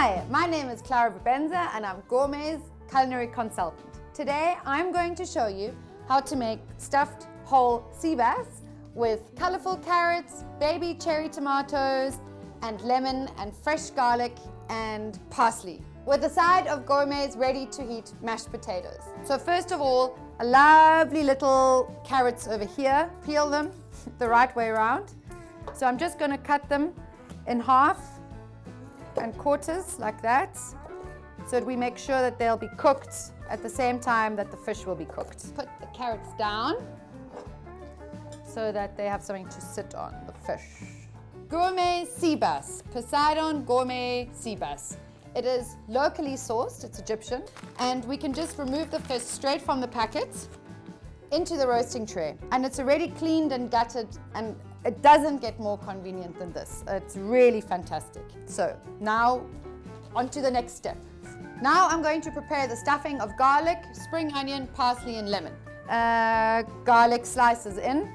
Hi, my name is Clara Bubenzer and I'm Gourmet's culinary consultant. Today I'm going to show you how to make stuffed whole sea bass with colourful carrots, baby cherry tomatoes and lemon and fresh garlic and parsley, with a side of Gourmet's ready-to-eat mashed potatoes. So first of all, a lovely little carrots over here. Peel them the right way around. So I'm just going to cut them in half and quarters like that, so that we make sure that they'll be cooked at the same time that the fish will be cooked. Put the carrots down so that they have something to sit on, the fish. Gourmet sea bass, Poseidon Gourmet sea bass. It is locally sourced, it's Egyptian, and we can just remove the fish straight from the packet into the roasting tray. And it's already cleaned and gutted, and it doesn't get more convenient than this. It's really fantastic. So now on to the next step. Now I'm going to prepare the stuffing of garlic, spring onion, parsley and lemon. Garlic slices in.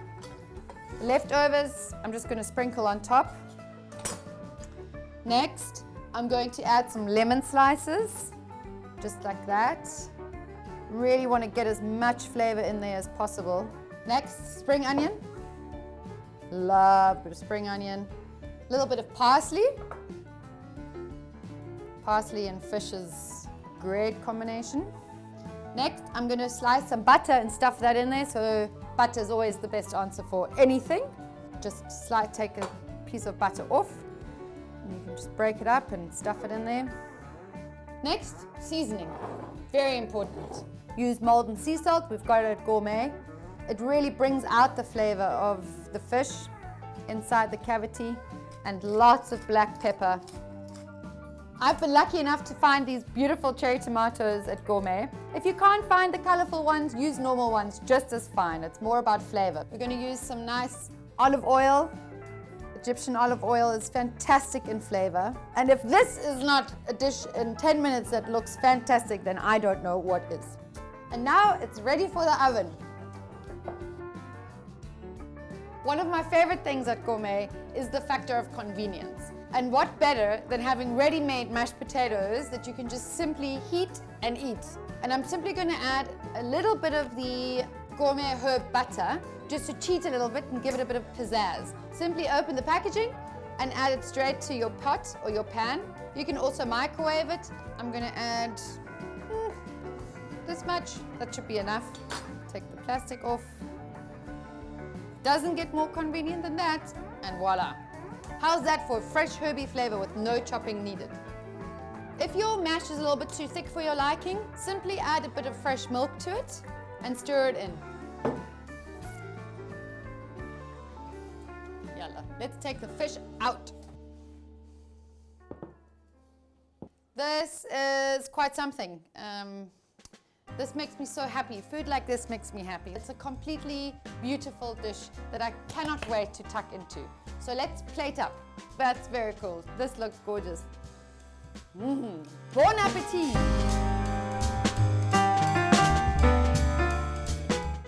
Leftovers I'm just going to sprinkle on top. Next I'm going to add some lemon slices, just like that. Really want to get as much flavor in there as possible. Next, spring onion. Love a bit of spring onion. A little bit of parsley. Parsley and fish is a great combination. Next, I'm going to slice some butter and stuff that in there. So butter is always the best answer for anything. Just take a piece of butter off. And you can just break it up and stuff it in there. Next, seasoning. Very important. Use Molden sea salt, we've got it at Gourmet. It really brings out the flavor of the fish inside the cavity, and lots of black pepper. I've been lucky enough to find these beautiful cherry tomatoes at Gourmet. If you can't find the colorful ones, use normal ones just as fine. It's more about flavor. We're going to use some nice olive oil. Egyptian olive oil is fantastic in flavor. And if this is not a dish in 10 minutes that looks fantastic, then I don't know what is. And now it's ready for the oven. One of my favorite things at Gourmet is the factor of convenience. And what better than having ready-made mashed potatoes that you can just simply heat and eat. And I'm simply going to add a little bit of the Gourmet herb butter just to cheat a little bit and give it a bit of pizzazz. Simply open the packaging and add it straight to your pot or your pan. You can also microwave it. I'm going to add this much. That should be enough. Take the plastic off. Doesn't get more convenient than that, and voila. How's that for a fresh herby flavor with no chopping needed? If your mash is a little bit too thick for your liking, simply add a bit of fresh milk to it and stir it in. Yalla, let's take the fish out. This is quite something. This makes me so happy. Food like this makes me happy. It's a completely beautiful dish that I cannot wait to tuck into. So let's plate up. That's very cool. This looks gorgeous. Bon appetit!